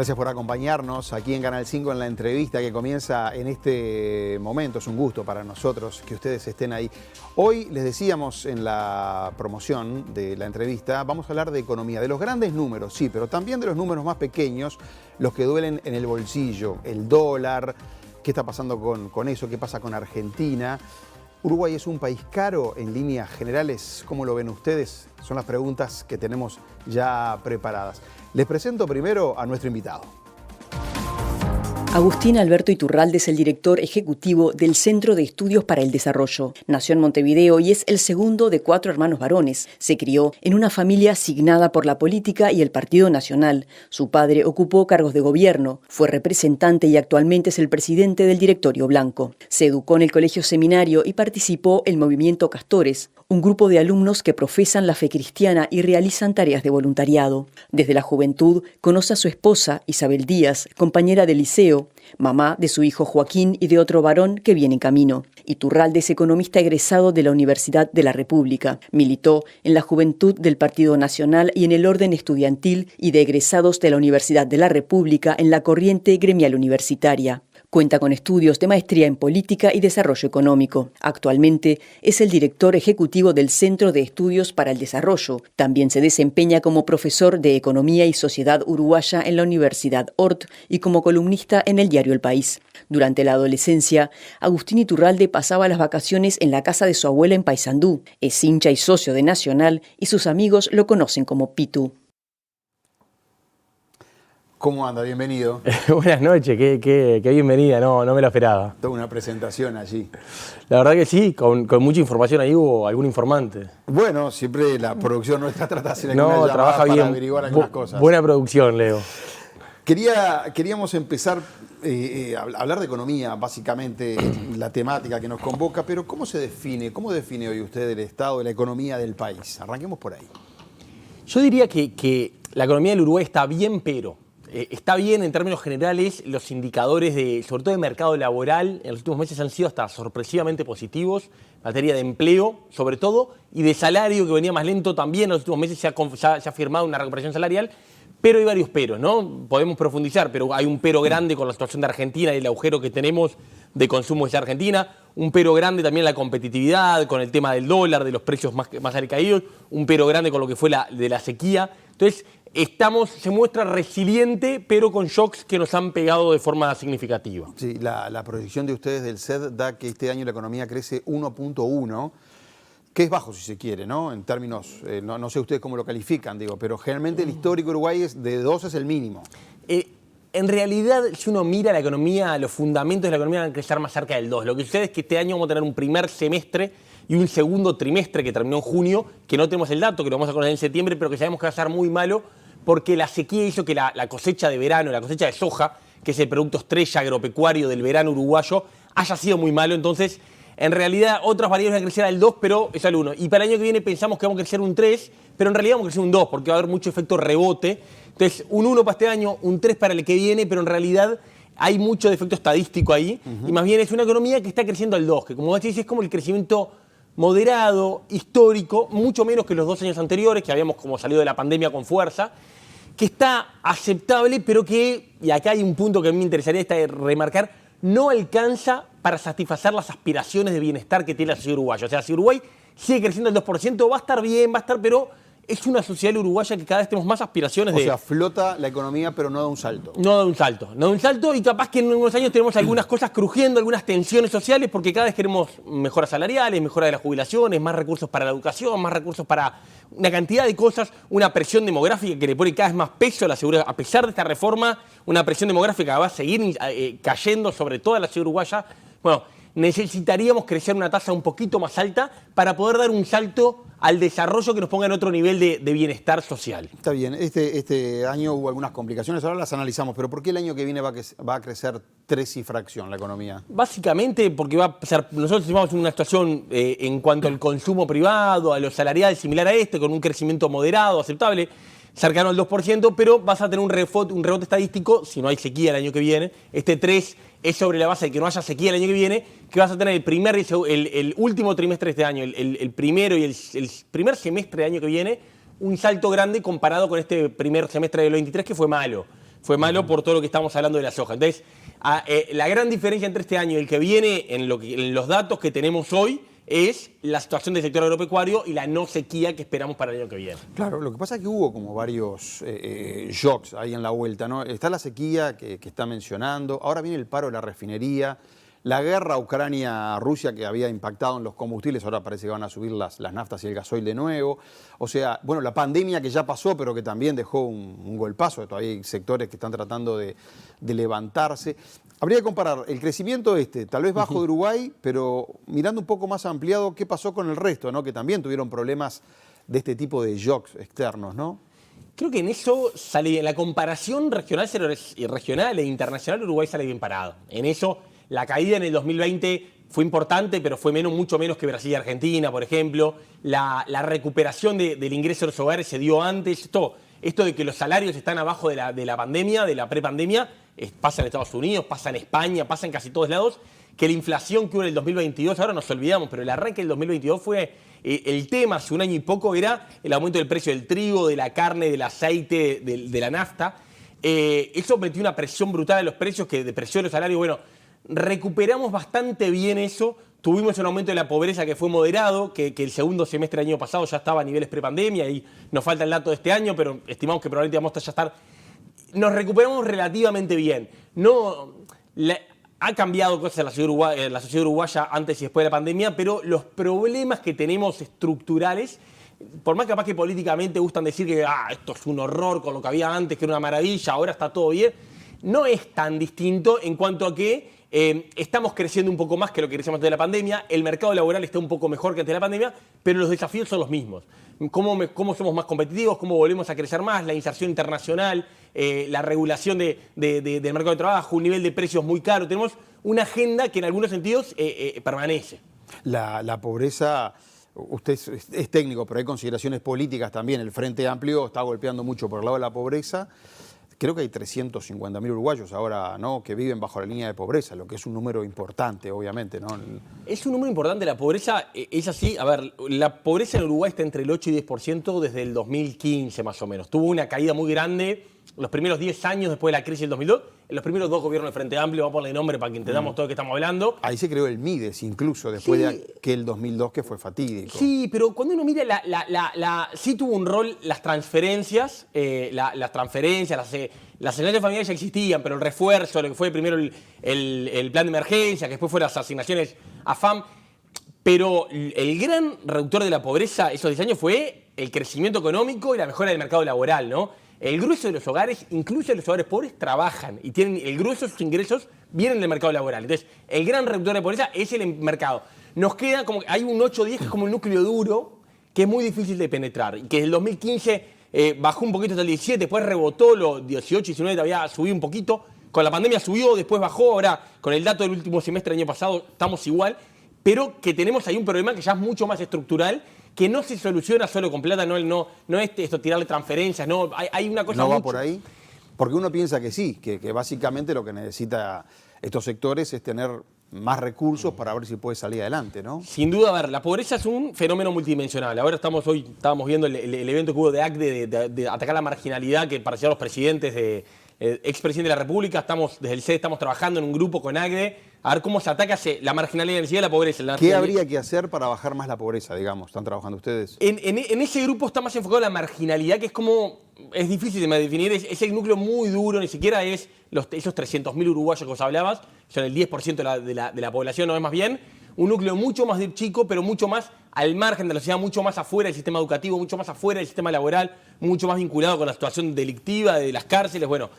Gracias por acompañarnos aquí en Canal 5 en la entrevista que comienza en este momento. Es un gusto para nosotros que ustedes estén ahí. Hoy les decíamos en la promoción de la entrevista, vamos a hablar de economía, de los grandes números, sí, pero también de los números más pequeños, los que duelen en el bolsillo, el dólar, qué está pasando con eso, qué pasa con Argentina. ¿Uruguay es un país caro en líneas generales? ¿Cómo lo ven ustedes? Son las preguntas que tenemos ya preparadas. Les presento primero a nuestro invitado. Agustín Alberto Iturralde es el director ejecutivo del Centro de Estudios para el Desarrollo. Nació en Montevideo y es el segundo de 4 hermanos varones. Se crió en una familia signada por la política y el Partido Nacional. Su padre ocupó cargos de gobierno, fue representante y actualmente es el presidente del Directorio Blanco. Se educó en el Colegio Seminario y participó en Movimiento Castores, un grupo de alumnos que profesan la fe cristiana y realizan tareas de voluntariado. Desde la juventud conoce a su esposa, Isabel Díaz, compañera de liceo, mamá de su hijo Joaquín y de otro varón que viene en camino. Iturralde es economista egresado de la Universidad de la República. Militó en la Juventud del Partido Nacional y en el Orden Estudiantil y de egresados de la Universidad de la República en la corriente gremial universitaria. Cuenta con estudios de maestría en Política y Desarrollo Económico. Actualmente es el director ejecutivo del Centro de Estudios para el Desarrollo. También se desempeña como profesor de Economía y Sociedad Uruguaya en la Universidad Ort y como columnista en el diario El País. Durante la adolescencia, Agustín Iturralde pasaba las vacaciones en la casa de su abuela en Paysandú. Es hincha y socio de Nacional y sus amigos lo conocen como Pitu. ¿Cómo anda? Bienvenido. Buenas noches, qué bienvenida, no me lo esperaba. Toda una presentación allí. La verdad que sí, con mucha información ahí hubo algún informante. Bueno, siempre la producción nuestra trata de hacer alguna llamada trabaja bien, para averiguar algunas cosas. Buena producción, Leo. Queríamos empezar a hablar de economía, básicamente la temática que nos convoca, pero ¿cómo define hoy usted el estado de la economía del país? Arranquemos por ahí. Yo diría que la economía del Uruguay está bien, pero está bien en términos generales. Los indicadores, sobre todo de mercado laboral, en los últimos meses han sido hasta sorpresivamente positivos. Materia de empleo, sobre todo, y de salario, que venía más lento también. En los últimos meses se ha firmado una recuperación salarial, pero hay varios peros, ¿no? Podemos profundizar, pero hay un pero grande con la situación de Argentina y el agujero que tenemos de consumo de Argentina. Un pero grande también la competitividad, con el tema del dólar, de los precios más caídos. Un pero grande con lo que fue de la sequía. Entonces, se muestra resiliente, pero con shocks que nos han pegado de forma significativa. Sí, la proyección de ustedes del CED da que este año la economía crece 1.1, que es bajo si se quiere, ¿no? En términos, no sé ustedes cómo lo califican, pero generalmente el histórico Uruguay de 2 es el mínimo. En realidad, si uno mira la economía, los fundamentos de la economía van a crecer más cerca del 2. Lo que sucede es que este año vamos a tener un primer semestre y un segundo trimestre que terminó en junio, que no tenemos el dato, que lo vamos a conocer en septiembre, pero que sabemos que va a ser muy malo porque la sequía hizo que la cosecha de verano, la cosecha de soja, que es el producto estrella agropecuario del verano uruguayo, haya sido muy malo. Entonces, en realidad, otras variables van a crecer al 2, pero es al 1. Y para el año que viene pensamos que vamos a crecer un 3, pero en realidad vamos a crecer un 2, porque va a haber mucho efecto rebote. Entonces, un 1 para este año, un 3 para el que viene, pero en realidad hay mucho de efecto estadístico ahí. Y más bien es una economía que está creciendo al 2, que como vos decís, es como el crecimiento moderado, histórico, mucho menos que los 2 años anteriores, que habíamos como salido de la pandemia con fuerza, que está aceptable, pero que, y acá hay un punto que a mí me interesaría remarcar, no alcanza para satisfacer las aspiraciones de bienestar que tiene la sociedad uruguaya. O sea, si Uruguay sigue creciendo al 2%, va a estar bien, pero es una sociedad uruguaya que cada vez tenemos más aspiraciones O sea, flota la economía, pero no da un salto. No da un salto, y capaz que en unos años tenemos algunas cosas crujiendo, algunas tensiones sociales, porque cada vez queremos mejoras salariales, mejora de las jubilaciones, más recursos para la educación, más recursos para una cantidad de cosas, una presión demográfica que le pone cada vez más peso a la seguridad. A pesar de esta reforma, una presión demográfica que va a seguir cayendo sobre toda la sociedad uruguaya. Bueno, necesitaríamos crecer una tasa un poquito más alta para poder dar un salto al desarrollo que nos ponga en otro nivel de bienestar social. Está bien, este año hubo algunas complicaciones, ahora las analizamos, pero ¿por qué el año que viene va a crecer 3 y fracción la economía? Básicamente porque nosotros estamos en una situación en cuanto al consumo privado, a lo salarial similar a con un crecimiento moderado, aceptable, cercano al 2%, pero vas a tener un rebote estadístico si no hay sequía el año que viene. Este 3 es sobre la base de que no haya sequía el año que viene, que vas a tener el último trimestre de este año, el primero y el primer semestre del año que viene, un salto grande comparado con este primer semestre del 23 que fue malo. fue malo por todo lo que estamos hablando de la soja. Entonces, la gran diferencia entre este año y el que viene en los datos que tenemos hoy es la situación del sector agropecuario y la no sequía que esperamos para el año que viene. Claro, lo que pasa es que hubo como varios shocks ahí en la vuelta, ¿no? Está la sequía que está mencionando, ahora viene el paro de la refinería, la guerra Ucrania-Rusia que había impactado en los combustibles, ahora parece que van a subir las naftas y el gasoil de nuevo. O sea, bueno, la pandemia que ya pasó, pero que también dejó un golpazo, todavía hay sectores que están tratando de levantarse. Habría que comparar el crecimiento tal vez bajo de Uruguay, pero mirando un poco más ampliado, ¿qué pasó con el resto, ¿no? Que también tuvieron problemas de este tipo de shocks externos, ¿no? Creo que en eso sale, en la comparación regional e internacional, Uruguay sale bien parado. En eso, la caída en el 2020 fue importante, pero fue mucho menos que Brasil y Argentina, por ejemplo. La recuperación del ingreso de los hogares se dio antes. Esto de que los salarios están abajo de la pandemia, de la prepandemia, pasa en Estados Unidos, pasa en España, pasa en casi todos lados. Que la inflación que hubo en el 2022, ahora nos olvidamos, pero el arranque del 2022 fue el tema, hace un año y poco, era el aumento del precio del trigo, de la carne, del aceite, de la nafta. Eso metió una presión brutal a los precios, que depreció los salarios. Bueno, recuperamos bastante bien eso. Tuvimos un aumento de la pobreza que fue moderado, que el segundo semestre del año pasado ya estaba a niveles prepandemia y nos falta el dato de este año, pero estimamos que probablemente vamos a ya estar. Nos recuperamos relativamente bien. Ha cambiado cosas en la sociedad uruguaya antes y después de la pandemia, pero los problemas que tenemos estructurales, por más capaz que políticamente gustan decir que esto es un horror con lo que había antes, que era una maravilla, ahora está todo bien, no es tan distinto en cuanto a que estamos creciendo un poco más que lo que crecíamos antes de la pandemia, el mercado laboral está un poco mejor que antes de la pandemia, pero los desafíos son los mismos. ¿Cómo somos más competitivos? ¿Cómo volvemos a crecer más? La inserción internacional, la regulación del mercado de trabajo, un nivel de precios muy caro. Tenemos una agenda que en algunos sentidos permanece. La pobreza, usted es técnico, pero hay consideraciones políticas también. El Frente Amplio está golpeando mucho por el lado de la pobreza. Creo que hay 350.000 uruguayos ahora, ¿no?, que viven bajo la línea de pobreza, lo que es un número importante, obviamente, ¿no? Es un número importante. La pobreza es así. A ver, la pobreza en Uruguay está entre el 8 y 10% desde el 2015 más o menos. Tuvo una caída muy grande los primeros 10 años después de la crisis del 2002. En los primeros 2 gobiernos del Frente Amplio, vamos a ponerle nombre para que entendamos todo lo que estamos hablando. Ahí se creó el Mides, incluso, después de aquel 2002 que fue fatídico. Sí, pero cuando uno mira, sí tuvo un rol las transferencias, las asignaciones familiares ya existían, pero el refuerzo, lo que fue primero el plan de emergencia, que después fueron las asignaciones AFAM. Pero el gran reductor de la pobreza esos 10 años fue el crecimiento económico y la mejora del mercado laboral, ¿no? El grueso de los hogares, incluso los hogares pobres, trabajan y tienen el grueso de sus ingresos vienen del mercado laboral. Entonces, el gran reductor de pobreza es el mercado. Nos queda como, hay un 8 o 10 que es como el núcleo duro, que es muy difícil de penetrar. Y que desde el 2015 bajó un poquito hasta el 17, después rebotó, los 18, 19 todavía subió un poquito. Con la pandemia subió, después bajó, ahora con el dato del último semestre del año pasado estamos igual. Pero que tenemos ahí un problema que ya es mucho más estructural, que no se soluciona solo con plata, no es esto, tirarle transferencias, no, hay una cosa. ¿No va por ahí? Porque uno piensa que sí, que básicamente lo que necesita estos sectores es tener más recursos para ver si puede salir adelante, ¿no? Sin duda, a ver, la pobreza es un fenómeno multidimensional. Ahora estábamos viendo el evento que hubo de ACDE de atacar la marginalidad que parecían los presidentes expresidente de la República. Desde el CED estamos trabajando en un grupo con ACDE a ver cómo se ataca la marginalidad y la pobreza. ¿Qué habría que hacer para bajar más la pobreza, digamos? ¿Están trabajando ustedes? En ese grupo está más enfocado la marginalidad, que es difícil de definir, es el núcleo muy duro, ni siquiera es esos 300.000 uruguayos que vos hablabas, son el 10% de la población, no es más bien un núcleo mucho más chico, pero mucho más al margen de la sociedad, mucho más afuera del sistema educativo, mucho más afuera del sistema laboral, mucho más vinculado con la situación delictiva de las cárceles. Bueno,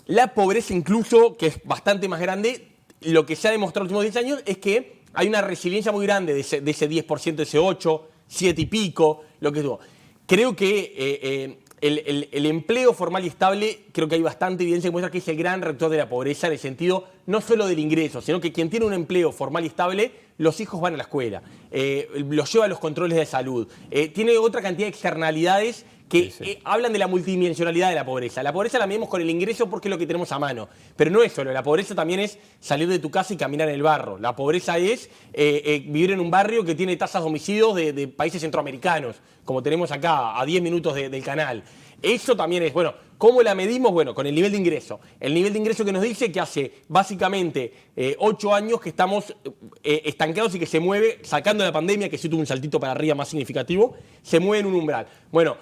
la pobreza incluso, que es bastante más grande, lo que se ha demostrado en los últimos 10 años es que hay una resiliencia muy grande de ese 10%, de ese 8, 7 y pico, lo que tuvo. Creo que el empleo formal y estable, creo que hay bastante evidencia que muestra que es el gran reductor de la pobreza en el sentido no solo del ingreso, sino que quien tiene un empleo formal y estable, los hijos van a la escuela, los lleva a los controles de salud, tiene otra cantidad de externalidades que hablan de la multidimensionalidad de la pobreza. La pobreza la medimos con el ingreso porque es lo que tenemos a mano. Pero no es solo, la pobreza también es salir de tu casa y caminar en el barro. La pobreza es vivir en un barrio que tiene tasas de homicidios de países centroamericanos, como tenemos acá, a 10 minutos del canal. Eso también es, bueno, ¿Cómo la medimos? Bueno, con el nivel de ingreso. El nivel de ingreso que nos dice que hace básicamente 8 años que estamos estancados y que se mueve, sacando la pandemia, que sí tuvo un saltito para arriba más significativo, se mueve en un umbral. Bueno,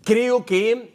creo que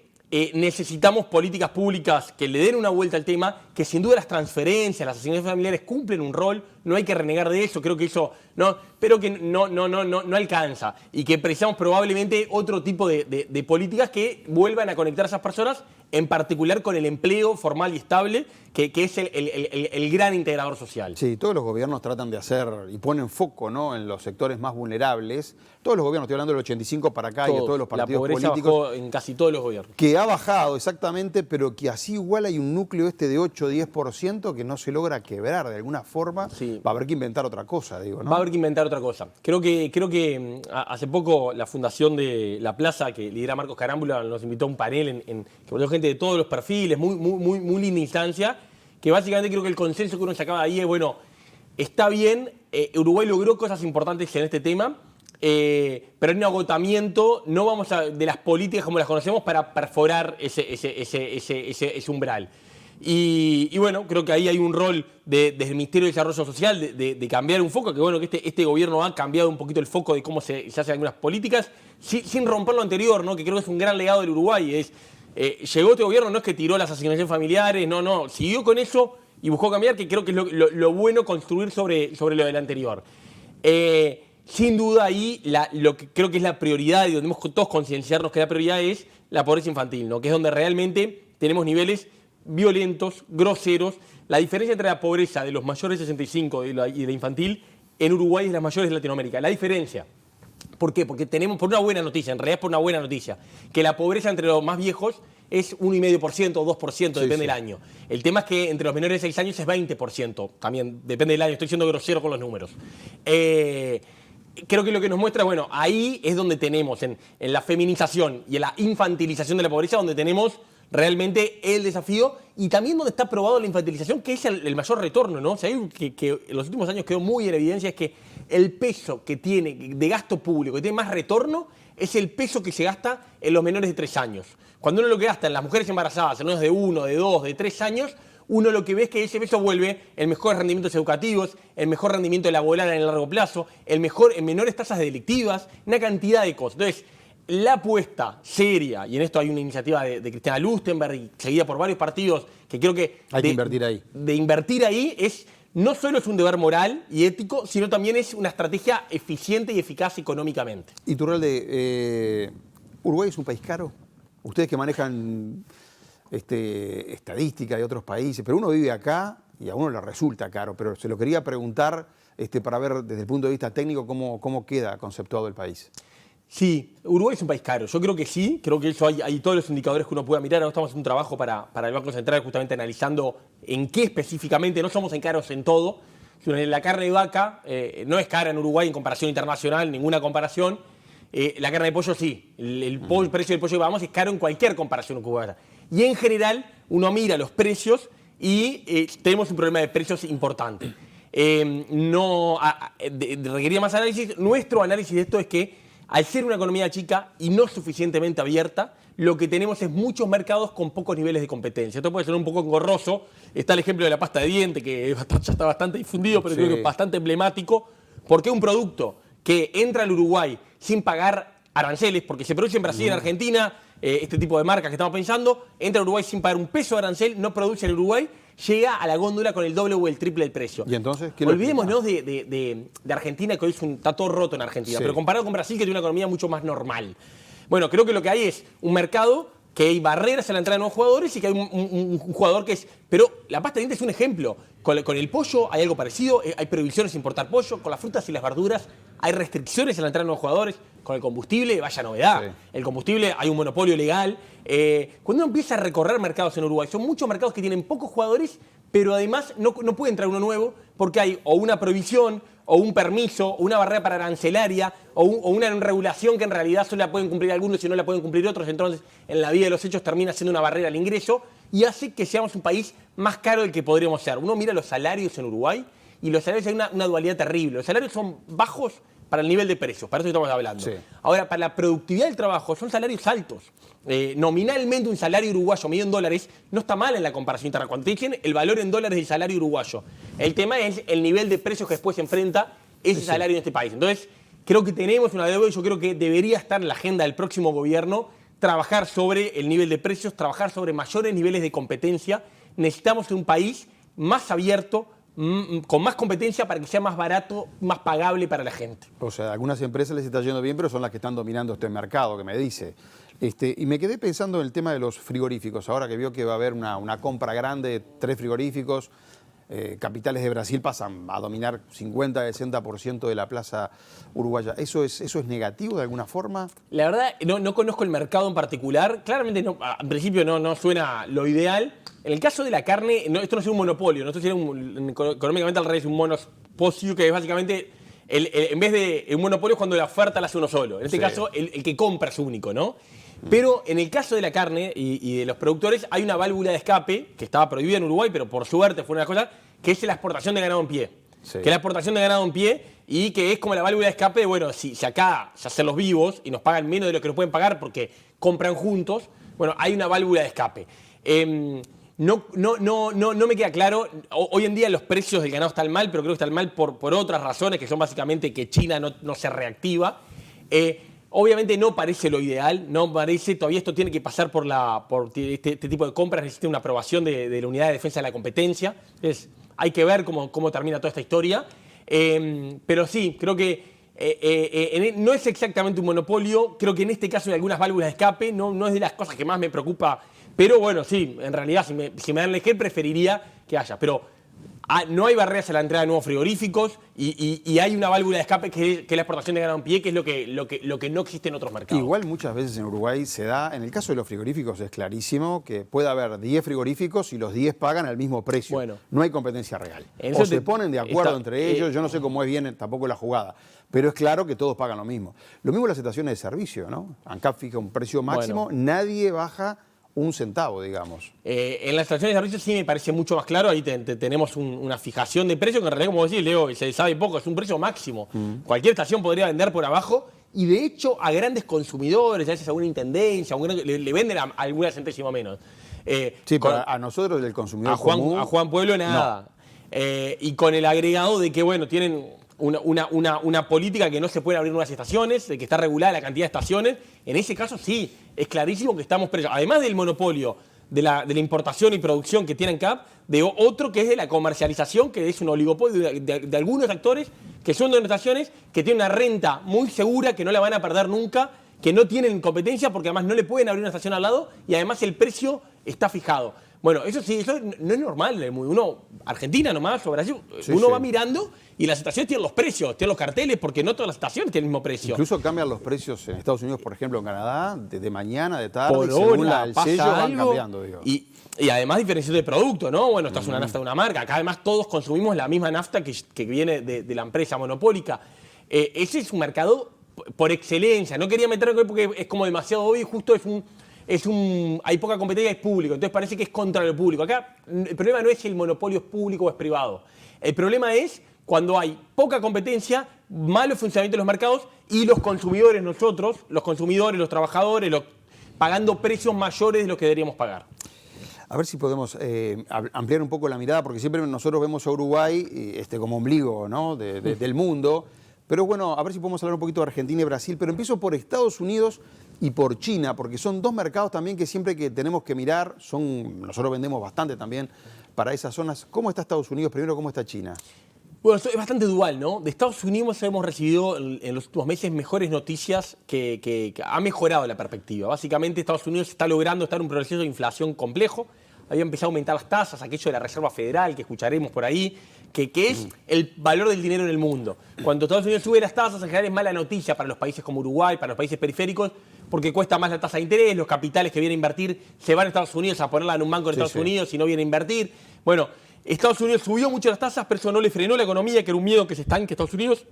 necesitamos políticas públicas que le den una vuelta al tema, que sin duda las transferencias, las asignaciones familiares cumplen un rol, no hay que renegar de eso, creo que eso no, pero que no alcanza y que precisamos probablemente otro tipo de políticas que vuelvan a conectar a esas personas, en particular con el empleo formal y estable, que es el gran integrador social. Sí, todos los gobiernos tratan de hacer y ponen foco, ¿no?, en los sectores más vulnerables. Todos los gobiernos, estoy hablando del 85 para acá y de todos los partidos políticos. La pobreza bajó en casi todos los gobiernos. Que ha bajado exactamente, pero que así igual hay un núcleo de 8 o 10% que no se logra quebrar de alguna forma. Sí. Va a haber que inventar otra cosa, digo, ¿no? Va a haber que inventar otra cosa. Creo que hace poco la Fundación de La Plaza, que lidera Marcos Carámbula, nos invitó a un panel que volvió gente de todos los perfiles, muy linda instancia, que básicamente creo que el consenso que uno sacaba de ahí es, bueno, está bien, Uruguay logró cosas importantes en este tema, pero hay un agotamiento, no vamos de las políticas como las conocemos para perforar ese umbral. Y bueno, creo que ahí hay un rol desde el Ministerio de Desarrollo Social de cambiar un foco, que bueno, que este gobierno ha cambiado un poquito el foco de cómo se hacen algunas políticas, sin romper lo anterior, ¿no?, que creo que es un gran legado del Uruguay. Llegó este gobierno, no es que tiró las asignaciones familiares, no, siguió con eso y buscó cambiar, que creo que es lo bueno construir sobre lo del anterior. Sin duda ahí lo que creo que es la prioridad y donde debemos todos concienciarnos que la prioridad es la pobreza infantil, ¿no?, que es donde realmente tenemos niveles violentos, groseros. La diferencia entre la pobreza de los mayores de 65 y de infantil en Uruguay es la mayor de Latinoamérica. La diferencia. ¿Por qué? Porque tenemos, por una buena noticia, en realidad es por una buena noticia, que la pobreza entre los más viejos es 1,5% o 2%, depende del año. El tema es que entre los menores de 6 años es 20%, también depende del año, estoy siendo grosero con los números. Creo que lo que nos muestra, bueno, ahí es donde tenemos, en la feminización y en la infantilización de la pobreza, donde tenemos realmente el desafío y también donde está probado la infantilización, que es el mayor retorno, ¿no? O sea, algo que en los últimos años quedó muy en evidencia es que el peso que tiene de gasto público, que tiene más retorno, es el peso que se gasta en los menores de 3 años. Cuando uno lo que gasta en las mujeres embarazadas, en los de 1, de 2, de 3 años, uno lo que ve es que ese peso vuelve en mejores rendimientos educativos, el mejor rendimiento laboral en el largo plazo, en menores tasas delictivas, una cantidad de cosas. Entonces, la apuesta seria, y en esto hay una iniciativa de Cristina Lustenberg, seguida por varios partidos, que creo que hay que invertir ahí. De invertir ahí no solo es un deber moral y ético, sino también es una estrategia eficiente y eficaz económicamente. Iturralde, ¿Uruguay es un país caro? Ustedes que manejan estadística de otros países, pero uno vive acá y a uno le resulta caro, pero se lo quería preguntar para ver desde el punto de vista técnico cómo queda conceptuado el país. Sí, Uruguay es un país caro. Yo creo que sí, creo que eso hay todos los indicadores que uno pueda mirar. Ahora estamos haciendo un trabajo para el Banco Central justamente analizando en qué específicamente, no somos caros en todo. La carne de vaca no es cara en Uruguay en comparación internacional, ninguna comparación. La carne de pollo sí, el precio del pollo que pagamos es caro en cualquier comparación cubana. Y en general uno mira los precios y tenemos un problema de precios importante. Requería más análisis. Nuestro análisis de esto es que al ser una economía chica y no suficientemente abierta, lo que tenemos es muchos mercados con pocos niveles de competencia. Esto puede ser un poco engorroso. Está el ejemplo de la pasta de diente, que ya está bastante difundido, pero creo que es bastante emblemático. Porque un producto que entra al Uruguay sin pagar aranceles, porque se produce en Brasil y en Argentina, este tipo de marcas que estamos pensando, entra a Uruguay sin pagar un peso de arancel, no produce en Uruguay, llega a la góndola con el doble o el triple del precio. ¿Y entonces qué? Olvidémonos de Argentina, que hoy está todo roto en Argentina, pero comparado con Brasil, que tiene una economía mucho más normal. Bueno, creo que lo que hay es un mercado que hay barreras a la entrada de nuevos jugadores y que hay un jugador que es... Pero la pasta de dientes es un ejemplo. Con el pollo hay algo parecido, hay prohibiciones de importar pollo, con las frutas y las verduras hay restricciones a la entrada de nuevos jugadores, con el combustible, vaya novedad. Sí. El combustible, hay un monopolio legal. Cuando uno empieza a recorrer mercados en Uruguay, son muchos mercados que tienen pocos jugadores, pero además no puede entrar uno nuevo porque hay o una prohibición, o un permiso, o una barrera para arancelaria, o una regulación que en realidad solo la pueden cumplir algunos y no la pueden cumplir otros. Entonces, en la vida de los hechos termina siendo una barrera al ingreso y hace que seamos un país más caro del que podríamos ser. Uno mira los salarios en Uruguay y los salarios hay una dualidad terrible. Los salarios son bajos, para el nivel de precios, para eso estamos hablando. Sí. Ahora, para la productividad del trabajo son salarios altos. Nominalmente un salario uruguayo medido en dólares no está mal en la comparación internacional. Cuando te dicen el valor en dólares del salario uruguayo, el tema es el nivel de precios que después se enfrenta ese salario en este país. Entonces, creo que tenemos una deuda y yo creo que debería estar en la agenda del próximo gobierno trabajar sobre el nivel de precios, trabajar sobre mayores niveles de competencia. Necesitamos un país más abierto, con más competencia para que sea más barato, más pagable para la gente. O sea, a algunas empresas les está yendo bien, pero son las que están dominando este mercado, que me dice. Y me quedé pensando en el tema de los frigoríficos. Ahora que vio que va a haber una compra grande de 3 frigoríficos, capitales de Brasil pasan a dominar 50-60% de la plaza uruguaya. ¿Eso es negativo de alguna forma? La verdad, no conozco el mercado en particular. Claramente, en principio no suena lo ideal. En el caso de la carne, esto no es un monopolio, esto sería económicamente al revés, un monopolio, que es básicamente, en vez de un monopolio es cuando la oferta la hace uno solo. En este caso, el que compra es único, ¿no? Pero en el caso de la carne y de los productores, hay una válvula de escape que estaba prohibida en Uruguay, pero por suerte fue una cosa, que es la exportación de ganado en pie. Sí. Que es la exportación de ganado en pie y que es como la válvula de escape de, bueno, si acá se hacen los vivos y nos pagan menos de lo que nos pueden pagar porque compran juntos, bueno, hay una válvula de escape. No me queda claro, hoy en día los precios del ganado están mal, pero creo que están mal por otras razones, que son básicamente que China no se reactiva. Obviamente no parece lo ideal, no parece, todavía esto tiene que pasar por este tipo de compras, necesita una aprobación de la Unidad de Defensa de la Competencia. Entonces, hay que ver cómo termina toda esta historia. Pero sí, creo que no es exactamente un monopolio, creo que en este caso hay algunas válvulas de escape, no es de las cosas que más me preocupa. Pero bueno, sí, en realidad, si me dan a elegir, preferiría que haya. Pero no hay barreras a la entrada de nuevos frigoríficos y hay una válvula de escape que es la exportación de ganado en pie, que es lo que no existe en otros mercados. Igual muchas veces en Uruguay se da, en el caso de los frigoríficos es clarísimo que puede haber 10 frigoríficos y los 10 pagan al mismo precio. Bueno, no hay competencia real. O se ponen de acuerdo entre ellos, yo no sé cómo es bien tampoco la jugada, pero es claro que todos pagan lo mismo. Lo mismo las estaciones de servicio, ¿no? ANCAP fija un precio máximo, nadie baja un centavo, digamos. En las estaciones de servicio sí me parece mucho más claro. Ahí tenemos una fijación de precio que en realidad, como decís, Leo, se sabe poco, es un precio máximo. Cualquier estación podría vender por abajo y de hecho a grandes consumidores, a veces a una intendencia, le venden a alguna centésima menos. Sí, pero a nosotros, el consumidor común, a Juan Pueblo, nada. No. Y con el agregado de que, bueno, tienen una política que no se pueden abrir nuevas estaciones, de que está regulada la cantidad de estaciones. En ese caso sí, es clarísimo que estamos presos. Además del monopolio de la importación y producción que tiene ANCAP, de otro que es de la comercialización, que es un oligopolio de algunos actores que son de estaciones que tienen una renta muy segura, que no la van a perder nunca, que no tienen competencia porque además no le pueden abrir una estación al lado y además el precio está fijado. Bueno, eso sí, eso no es normal en el mundo. Uno, Argentina nomás, o Brasil, uno va mirando y las estaciones tienen los precios, tienen los carteles, porque no todas las estaciones tienen el mismo precio. Incluso cambian los precios en Estados Unidos, por ejemplo, en Canadá, de mañana, de tarde, por según el sello van cambiando. Digo. Y además diferenciación de producto, ¿no? Bueno, esta es una nafta de una marca. Acá además todos consumimos la misma nafta que viene de la empresa monopólica. Ese es un mercado por excelencia. No quería meterlo porque es como demasiado obvio y justo hay poca competencia, es público, entonces parece que es contra lo público. Acá el problema no es si el monopolio es público o es privado. El problema es cuando hay poca competencia, malo funcionamiento de los mercados y los consumidores, nosotros, los trabajadores, pagando precios mayores de los que deberíamos pagar. A ver si podemos ampliar un poco la mirada, porque siempre nosotros vemos a Uruguay como ombligo, ¿no? del mundo. Pero bueno, a ver si podemos hablar un poquito de Argentina y Brasil, pero empiezo por Estados Unidos y por China, porque son dos mercados también que siempre que tenemos que mirar, nosotros vendemos bastante también para esas zonas. ¿Cómo está Estados Unidos primero? ¿Cómo está China? Bueno, es bastante dual, ¿no? De Estados Unidos hemos recibido en los últimos meses mejores noticias que ha mejorado la perspectiva. Básicamente Estados Unidos está logrando estar en un proceso de inflación complejo. Había empezado a aumentar las tasas, aquello de la Reserva Federal que escucharemos por ahí, que es el valor del dinero en el mundo. Cuando Estados Unidos sube las tasas, en general es mala noticia para los países como Uruguay, para los países periféricos, porque cuesta más la tasa de interés, los capitales que vienen a invertir se van a Estados Unidos a ponerla en un banco de Estados Unidos y no vienen a invertir. Bueno, Estados Unidos subió mucho las tasas, pero eso no le frenó la economía, que era un miedo que se estanque Estados Unidos.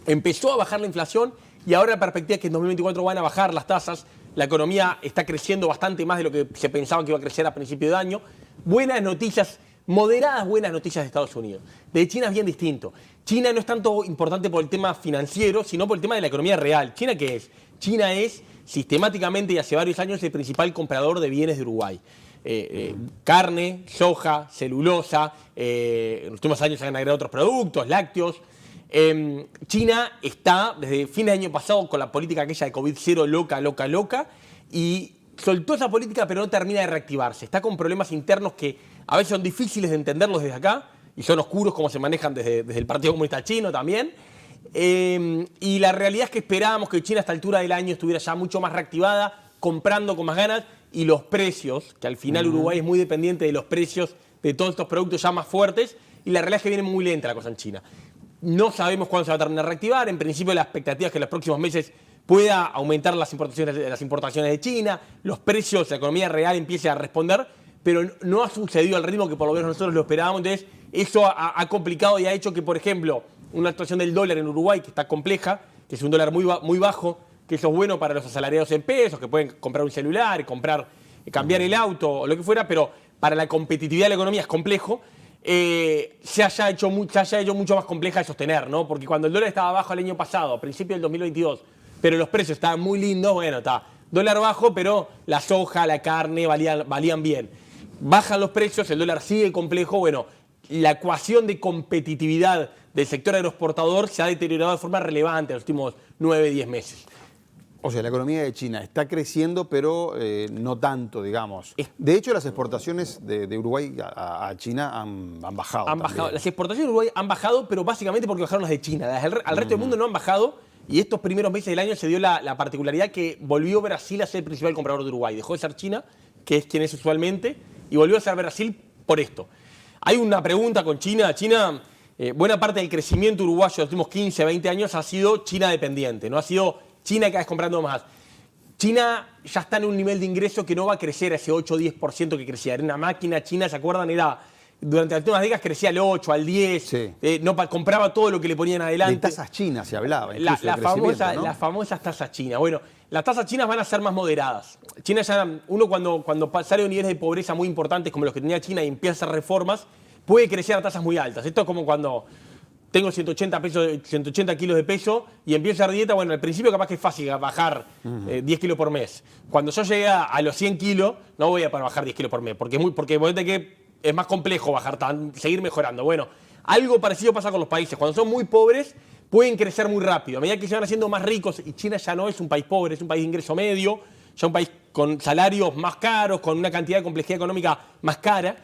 Empezó a bajar la inflación y ahora la perspectiva es que en 2024 van a bajar las tasas. La economía está creciendo bastante más de lo que se pensaba que iba a crecer a principio de año. Buenas noticias moderadas buenas noticias de Estados Unidos. De China es bien distinto. China no es tanto importante por el tema financiero, sino por el tema de la economía real. ¿China qué es? China es sistemáticamente y hace varios años el principal comprador de bienes de Uruguay. Carne, soja, celulosa, en los últimos años se han agregado otros productos, lácteos. China está desde fin de año pasado con la política aquella de COVID-0 loca, y soltó esa política pero no termina de reactivarse. Está con problemas internos que a veces son difíciles de entenderlos desde acá y son oscuros como se manejan desde el Partido Comunista Chino también. Y la realidad es que esperábamos que China a esta altura del año estuviera ya mucho más reactivada, comprando con más ganas, y los precios, que al final Uruguay es muy dependiente de los precios de todos estos productos ya más fuertes, y la realidad es que viene muy lenta la cosa en China. No sabemos cuándo se va a terminar de reactivar. En principio la expectativa es que en los próximos meses pueda aumentar las importaciones de China, los precios, la economía real empiece a responder, pero no ha sucedido al ritmo que por lo menos nosotros lo esperábamos. Entonces eso ha complicado y ha hecho que, por ejemplo, una actuación del dólar en Uruguay, que está compleja, que es un dólar muy bajo, que eso es bueno para los asalariados en pesos, que pueden comprar un celular, cambiar el auto o lo que fuera, pero para la competitividad de la economía es complejo. Se haya hecho mucho más compleja de sostener, ¿no? Porque cuando el dólar estaba bajo el año pasado, a principios del 2022, pero los precios estaban muy lindos, bueno, está dólar bajo, pero la soja, la carne valían bien. Bajan los precios, el dólar sigue complejo, bueno, la ecuación de competitividad del sector agroexportador se ha deteriorado de forma relevante en los últimos 9-10 meses. O sea, la economía de China está creciendo, pero no tanto, digamos. De hecho, las exportaciones de Uruguay a China han bajado. Han bajado. Las exportaciones de Uruguay han bajado, pero básicamente porque bajaron las de China. Al resto del mundo no han bajado, y estos primeros meses del año se dio la particularidad que volvió Brasil a ser el principal comprador de Uruguay. Dejó de ser China, que es quien es usualmente, y volvió a ser Brasil por esto. Hay una pregunta con China. Buena parte del crecimiento uruguayo de los últimos 15, 20 años ha sido China dependiente, no ha sido China cada vez comprando más. China ya está en un nivel de ingreso que no va a crecer a ese 8 o 10% que crecía. Era una máquina china, ¿se acuerdan? Durante las últimas décadas crecía al 8, al 10, sí. Compraba todo lo que le ponían adelante. De tasas chinas se hablaba. Las famosas tasas chinas. Bueno, las tasas chinas van a ser más moderadas. China uno cuando sale de niveles de pobreza muy importantes como los que tenía China y empieza a hacer reformas, puede crecer a tasas muy altas. Esto es como cuando tengo 180 kilos de peso y empiezo a hacer dieta. Bueno, al principio capaz que es fácil bajar 10 kilos por mes. Cuando yo llegue a los 100 kilos, no voy a poder bajar 10 kilos por mes, porque es más complejo seguir mejorando. Bueno, algo parecido pasa con los países. Cuando son muy pobres, pueden crecer muy rápido. A medida que se van haciendo más ricos, y China ya no es un país pobre, es un país de ingreso medio, ya un país con salarios más caros, con una cantidad de complejidad económica más cara.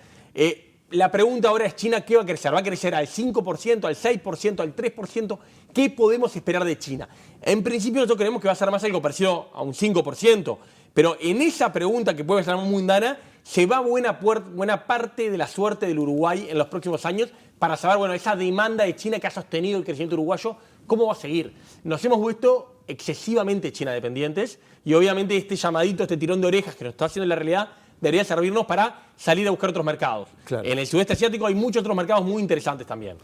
La pregunta ahora es, ¿China qué va a crecer? ¿Va a crecer al 5%, al 6%, al 3%? ¿Qué podemos esperar de China? En principio nosotros creemos que va a ser más algo parecido a un 5%, pero en esa pregunta que puede ser muy mundana, se va buena parte de la suerte del Uruguay en los próximos años para saber, bueno, esa demanda de China que ha sostenido el crecimiento uruguayo, ¿cómo va a seguir? Nos hemos visto excesivamente China dependientes y obviamente este llamadito, este tirón de orejas que nos está haciendo en la realidad, debería servirnos para salir a buscar otros mercados. Claro. En el sudeste asiático hay muchos otros mercados muy interesantes también.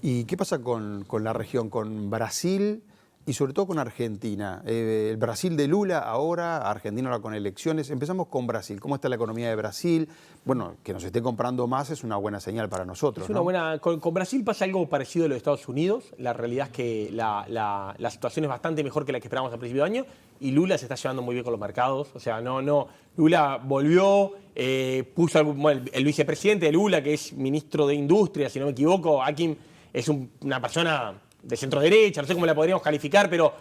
¿Y qué pasa con la región, con Brasil y sobre todo con Argentina? El Brasil de Lula ahora, Argentina ahora con elecciones. Empezamos con Brasil. ¿Cómo está la economía de Brasil? Bueno, que nos esté comprando más es una buena señal para nosotros. Es una buena. Con Brasil pasa algo parecido a los Estados Unidos. La realidad es que la situación es bastante mejor que la que esperábamos al principio de año y Lula se está llevando muy bien con los mercados. O sea, Lula volvió, puso el vicepresidente de Lula, que es ministro de Industria, si no me equivoco, Hakim, es una persona de centro derecha, no sé cómo la podríamos calificar, pero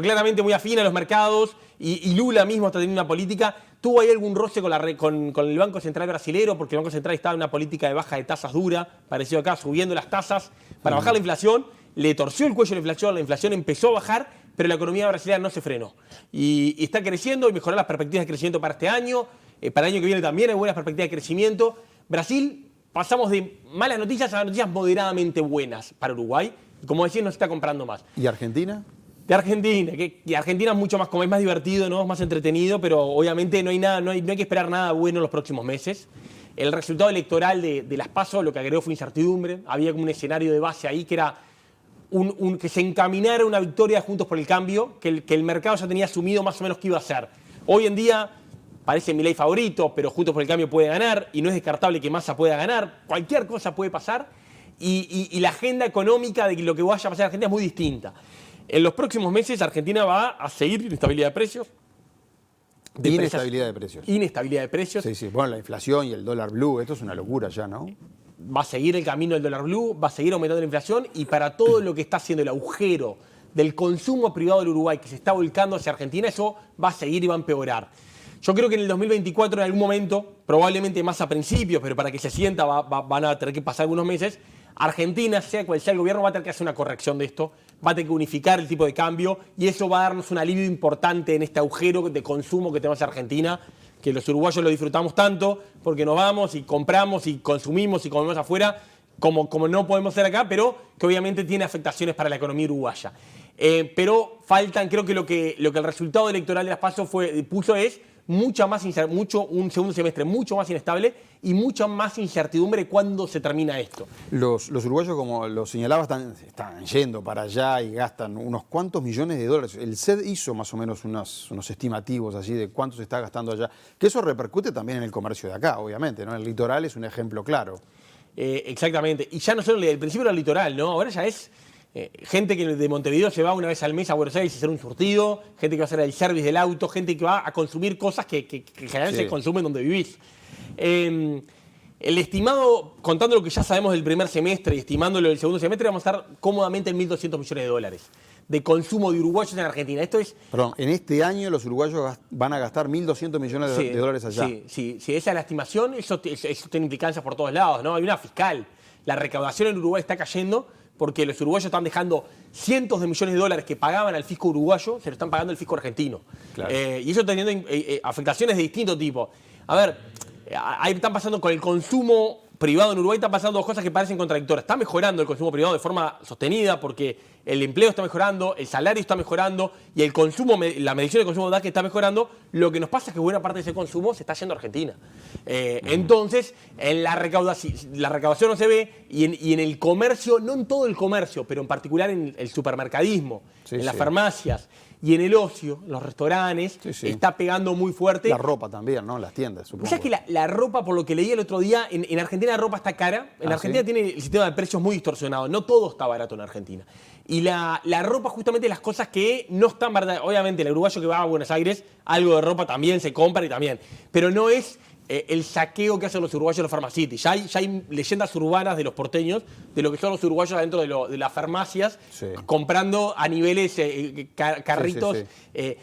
claramente muy afín a los mercados, y Lula mismo está teniendo una política. Tuvo ahí algún roce con el Banco Central brasilero, porque el Banco Central estaba en una política de baja de tasas dura, parecido acá, subiendo las tasas para bajar la inflación, le torció el cuello la inflación empezó a bajar, pero la economía brasileña no se frenó. Y está creciendo y mejoró las perspectivas de crecimiento para este año. Para el año que viene también hay buenas perspectivas de crecimiento. Brasil, pasamos de malas noticias a noticias moderadamente buenas para Uruguay. Como decía, nos está comprando más. ¿Y Argentina? De Argentina, Argentina es mucho más, como es más divertido, ¿no? Es más entretenido, pero obviamente no hay que esperar nada bueno en los próximos meses. El resultado electoral de las PASO lo que agregó fue incertidumbre. Había como un escenario de base ahí que era que se encaminara una victoria de Juntos por el Cambio, que el mercado ya tenía asumido más o menos qué iba a ser. Hoy en día parece Milei favorito, pero Juntos por el Cambio puede ganar y no es descartable que Massa pueda ganar. Cualquier cosa puede pasar y la agenda económica de lo que vaya a pasar en Argentina es muy distinta. En los próximos meses Argentina va a seguir inestabilidad de precios. Inestabilidad de precios. Inestabilidad de precios. Sí, sí. Bueno, la inflación y el dólar blue, esto es una locura ya, ¿no? Va a seguir el camino del dólar blue, va a seguir aumentando la inflación y para todo lo que está haciendo el agujero del consumo privado del Uruguay que se está volcando hacia Argentina, eso va a seguir y va a empeorar. Yo creo que en el 2024 en algún momento, probablemente más a principios, pero para que se sienta van a tener que pasar algunos meses, Argentina, sea cual sea el gobierno, va a tener que hacer una corrección de esto, va a tener que unificar el tipo de cambio y eso va a darnos un alivio importante en este agujero de consumo que tenemos en Argentina, que los uruguayos lo disfrutamos tanto porque nos vamos y compramos y consumimos y comemos afuera como no podemos hacer acá, pero que obviamente tiene afectaciones para la economía uruguaya. Pero faltan, creo que lo que el resultado electoral de las PASO puso es un segundo semestre mucho más inestable y mucha más incertidumbre de cuándo se termina esto. Los uruguayos, como lo señalaba, están yendo para allá y gastan unos cuantos millones de dólares. El SED hizo más o menos unos estimativos así de cuánto se está gastando allá, que eso repercute también en el comercio de acá, obviamente, ¿no? El litoral es un ejemplo claro. Exactamente. Y ya no solo el principio era el litoral, ¿no? Ahora ya es gente que de Montevideo se va una vez al mes a Buenos Aires a hacer un surtido, gente que va a hacer el service del auto, gente que va a consumir cosas que generalmente se consumen donde vivís. El estimado, contando lo que ya sabemos del primer semestre y estimándolo del segundo semestre, vamos a estar cómodamente en 1.200 millones de dólares de consumo de uruguayos en Argentina. Esto es... Perdón, en este año los uruguayos van a gastar 1.200 millones de dólares allá. Sí, esa es la estimación, eso tiene implicancias por todos lados, ¿no? Hay una fiscal. La recaudación en Uruguay está cayendo porque los uruguayos están dejando cientos de millones de dólares que pagaban al fisco uruguayo, se lo están pagando al fisco argentino. Claro. Y eso teniendo afectaciones de distinto tipo. A ver, ahí están pasando con el consumo privado en Uruguay, están pasando dos cosas que parecen contradictorias. Está mejorando el consumo privado de forma sostenida porque el empleo está mejorando, el salario está mejorando y el consumo, la medición de consumo DAC está mejorando. Lo que nos pasa es que buena parte de ese consumo se está yendo a Argentina. Entonces, en la recaudación no se ve y en el comercio, no en todo el comercio, pero en particular en el supermercadismo, en las farmacias y en el ocio, en los restaurantes, está pegando muy fuerte. La ropa también, ¿no? Las tiendas, supongo. O sea que la ropa, por lo que leí el otro día, en Argentina la ropa está cara. En Argentina tiene el sistema de precios muy distorsionado. No todo está barato en Argentina. Y la ropa, justamente las cosas que no están baratas. Obviamente, el uruguayo que va a Buenos Aires, algo de ropa también se compra y también. Pero no es el saqueo que hacen los uruguayos en los Pharmacity. Ya hay leyendas urbanas de los porteños de lo que son los uruguayos adentro de las farmacias, comprando a niveles carritos.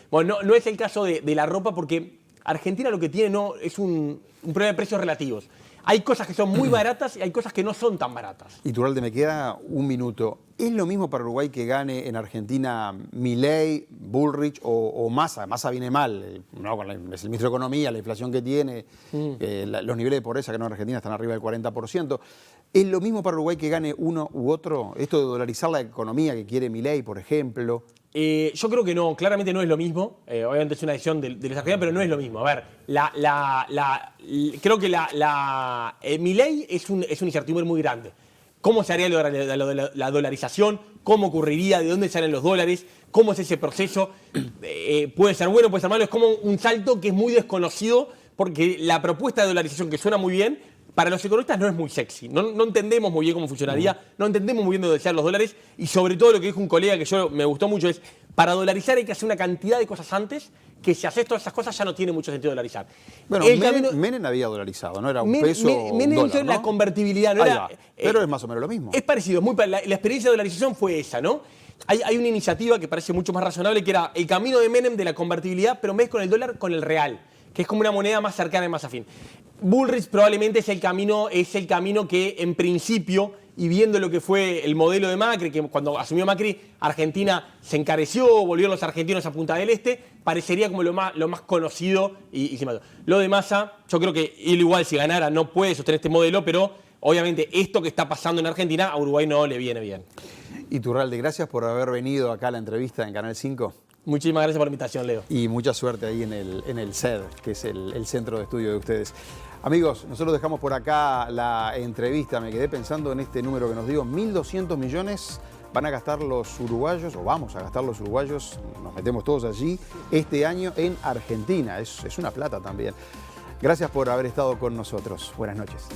Bueno, no es el caso de la ropa porque Argentina lo que tiene es un problema de precios relativos. Hay cosas que son muy baratas y hay cosas que no son tan baratas. Iturralde, me queda un minuto. ¿Es lo mismo para Uruguay que gane en Argentina Milei, Bullrich o Massa? Massa viene mal, ¿no? Es el ministro de Economía, la inflación que tiene, los niveles de pobreza que no en Argentina están arriba del 40%. ¿Es lo mismo para Uruguay que gane uno u otro? Esto de dolarizar la economía que quiere Milei, por ejemplo. Yo creo que no, claramente no es lo mismo. Obviamente es una decisión de los argentinos, pero no es lo mismo. A ver, creo que Milei es una incertidumbre muy grande. ¿Cómo se haría la dolarización? ¿Cómo ocurriría? ¿De dónde salen los dólares? ¿Cómo es ese proceso? Puede ser bueno, puede ser malo. Es como un salto que es muy desconocido porque la propuesta de dolarización, que suena muy bien, para los economistas no es muy sexy. No entendemos muy bien cómo funcionaría, no entendemos muy bien de dónde salen los dólares y sobre todo lo que dijo un colega que me gustó mucho es, para dolarizar hay que hacer una cantidad de cosas antes que si haces todas esas cosas ya no tiene mucho sentido dolarizar. Bueno, Menem había dolarizado, ¿no? Era un peso o un dólar, ¿no? La convertibilidad, ¿no? Pero es más o menos lo mismo. Es parecido, la experiencia de dolarización fue esa, ¿no? Hay una iniciativa que parece mucho más razonable que era el camino de Menem de la convertibilidad, pero en vez con el dólar, con el real, que es como una moneda más cercana y más afín. Bullrich probablemente es el camino que en principio, y viendo lo que fue el modelo de Macri, que cuando asumió Macri, Argentina se encareció, volvieron los argentinos a Punta del Este, parecería como lo más conocido y se mató. Lo de Massa, yo creo que él igual si ganara no puede sostener este modelo, pero obviamente esto que está pasando en Argentina a Uruguay no le viene bien. Iturralde, gracias por haber venido acá a la entrevista en Canal 5. Muchísimas gracias por la invitación, Leo. Y mucha suerte ahí en el CED, que es el centro de estudio de ustedes. Amigos, nosotros dejamos por acá la entrevista. Me quedé pensando en este número que nos dio, 1.200 millones van a gastar los uruguayos, o vamos a gastar los uruguayos, nos metemos todos allí, este año en Argentina. Es una plata también. Gracias por haber estado con nosotros. Buenas noches.